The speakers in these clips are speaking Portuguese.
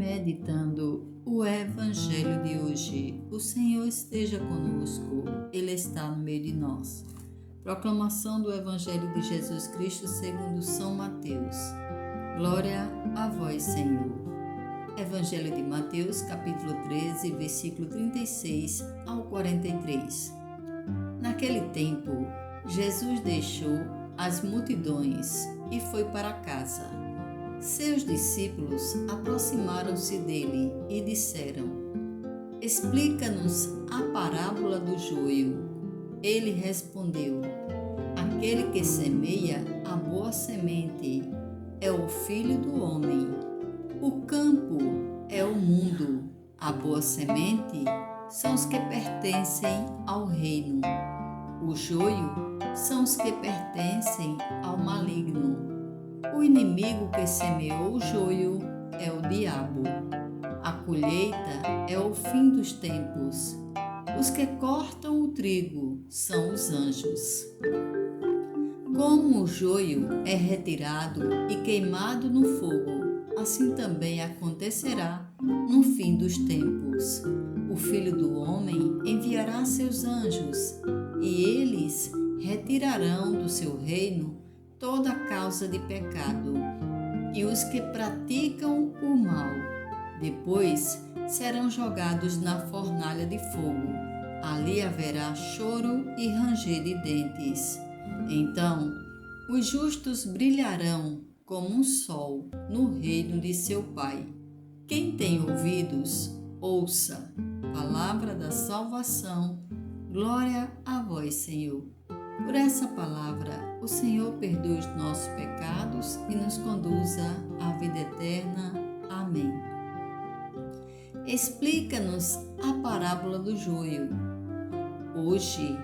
meditando o Evangelho de hoje. O Senhor esteja conosco, Ele está no meio de nós. Proclamação do Evangelho de Jesus Cristo segundo São Mateus. Glória a vós, Senhor. Evangelho de Mateus, capítulo 13, versículo 36 ao 43. Naquele tempo, Jesus deixou as multidões e foi para casa. Seus discípulos aproximaram-se dele e disseram: Explica-nos a parábola do joio. Ele respondeu: Aquele que semeia a boa semente é o Filho do Homem. O campo é o mundo. A boa semente são os que pertencem ao reino. O joio são os que pertencem ao maligno. O inimigo que semeou o joio é o diabo. A colheita é o fim dos tempos. Os que cortam o trigo são os anjos. Como o joio é retirado e queimado no fogo, assim também acontecerá no fim dos tempos. O Filho do Homem enviará seus anjos, e eles retirarão do seu reino toda causa de pecado e os que praticam o mal. Depois serão jogados na fornalha de fogo. Ali haverá choro e ranger de dentes. Então, os justos brilharão como um sol no reino de seu Pai. Quem tem ouvidos, ouça. Palavra da salvação. Glória a vós, Senhor. Por essa palavra, o Senhor perdoa os nossos pecados e nos conduza à vida eterna. Amém. Explica-nos a parábola do joio. Hoje,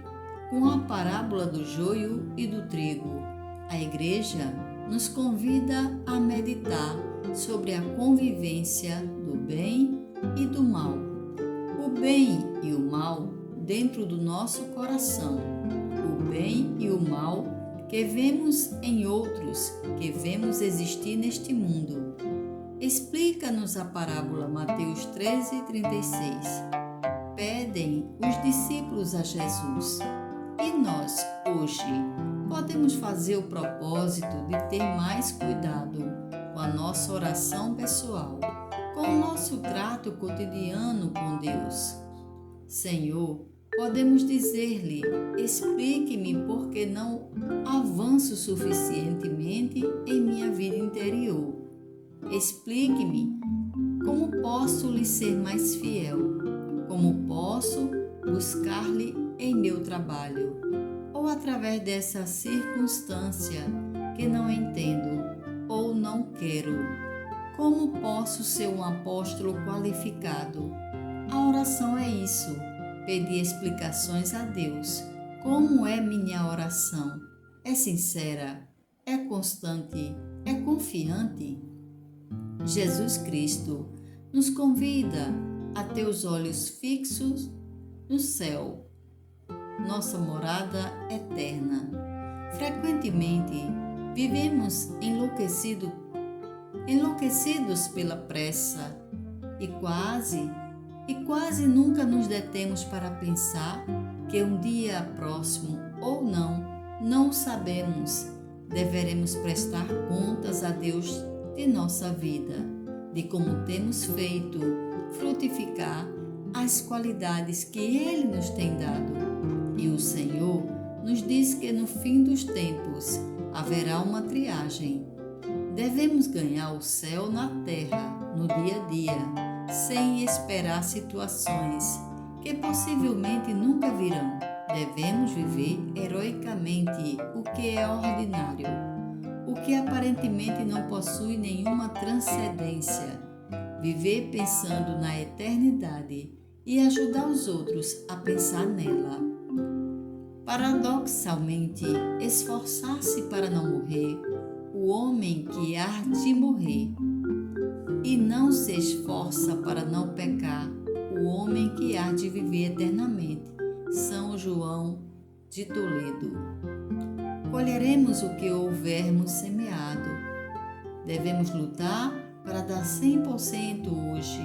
com a parábola do joio e do trigo, a Igreja nos convida a meditar sobre a convivência do bem e do mal. O bem e o mal dentro do nosso coração. O bem e o mal que vemos em outros, que vemos existir neste mundo. Explica-nos a parábola Mateus 13, 36. Pedem os discípulos a Jesus. E nós, hoje, podemos fazer o propósito de ter mais cuidado com a nossa oração pessoal, com o nosso trato cotidiano com Deus. Senhor, podemos dizer-lhe: explique-me por que não avanço suficientemente em minha vida interior. Explique-me como posso lhe ser mais fiel, como posso buscar-lhe em meu trabalho, ou através dessa circunstância que não entendo ou não quero. Como posso ser um apóstolo qualificado? A oração é isso. Pedir explicações a Deus. Como é minha oração? É sincera? É constante? É confiante? Jesus Cristo nos convida a ter os olhos fixos no céu, nossa morada eterna. Frequentemente vivemos enlouquecidos pela pressa e quase nunca nos detemos para pensar que um dia próximo ou não sabemos, deveremos prestar contas a Deus de nossa vida, de como temos feito frutificar as qualidades que Ele nos tem dado. E o Senhor nos diz que no fim dos tempos haverá uma triagem. Devemos ganhar o céu na terra, no dia a dia, sem esperar situações que possivelmente nunca virão. Devemos viver heroicamente o que é ordinário, o que aparentemente não possui nenhuma transcendência. Viver pensando na eternidade e ajudar os outros a pensar nela. Paradoxalmente, esforçar-se para não morrer, o homem que há de morrer, e não se esforça para não pecar, o homem que há de viver eternamente. São João de Toledo. Colheremos o que houvermos semeado. Devemos lutar para dar 100% hoje,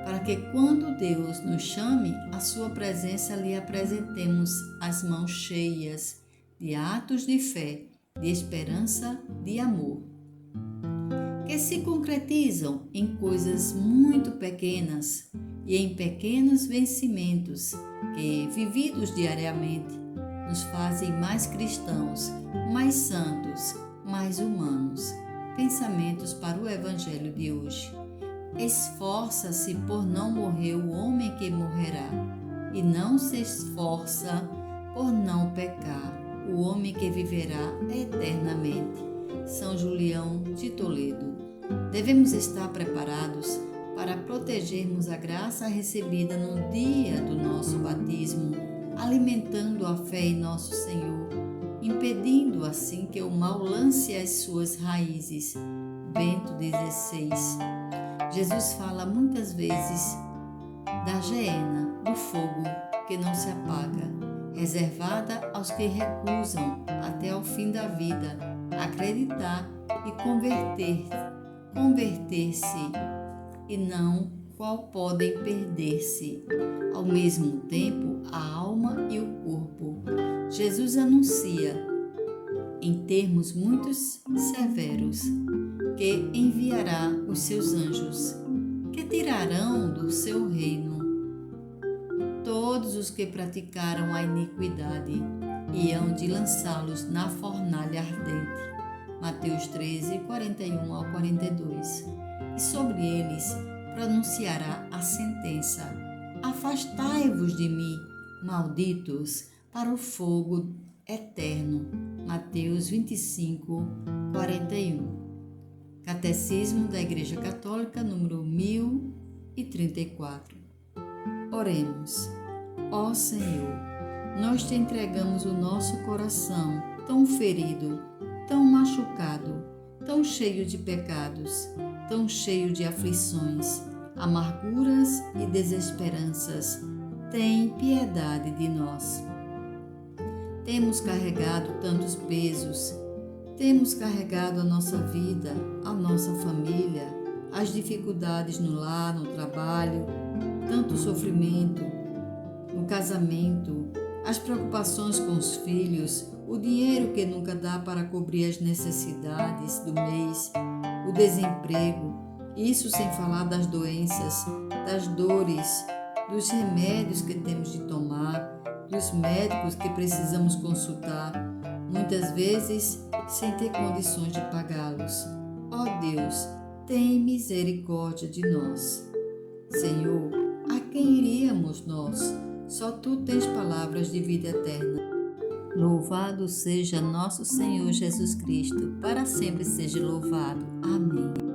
para que quando Deus nos chame, a sua presença lhe apresentemos as mãos cheias de atos de fé, de esperança, de amor, que se concretizam em coisas muito pequenas e em pequenos vencimentos que, vividos diariamente, nos fazem mais cristãos, mais santos, mais humanos. Pensamentos para o Evangelho de hoje. Esforça-se por não morrer o homem que morrerá, e não se esforça por não pecar o homem que viverá eternamente. São Julião de Toledo. Devemos estar preparados para protegermos a graça recebida no dia do nosso batismo, alimentando a fé em nosso Senhor, impedindo assim que o mal lance as suas raízes. Bento XVI. Jesus fala muitas vezes da geena, do fogo que não se apaga, reservada aos que recusam até ao fim da vida acreditar e converter-se e não qual podem perder-se, ao mesmo tempo a alma e o corpo. Jesus anuncia, em termos muito severos, que enviará os seus anjos, que tirarão do seu reino todos os que praticaram a iniquidade e hão de lançá-los na fornalha ardente. Mateus 13, 41 ao 42. E sobre eles pronunciará a sentença: Afastai-vos de mim, malditos, para o fogo eterno. Mateus 25, 41. Catecismo da Igreja Católica, número 1034. Oremos. Ó Senhor, nós te entregamos o nosso coração tão ferido, tão machucado, tão cheio de pecados, tão cheio de aflições, amarguras e desesperanças. Tem piedade de nós. Temos carregado tantos pesos, temos carregado a nossa vida, a nossa família, as dificuldades no lar, no trabalho, tanto sofrimento, no casamento, as preocupações com os filhos, o dinheiro que nunca dá para cobrir as necessidades do mês, o desemprego, isso sem falar das doenças, das dores, dos remédios que temos de tomar, dos médicos que precisamos consultar, muitas vezes sem ter condições de pagá-los. Ó Deus, tem misericórdia de nós. Senhor, a quem iríamos nós? Só Tu tens palavras de vida eterna. Louvado seja nosso Senhor Jesus Cristo, para sempre seja louvado. Amém.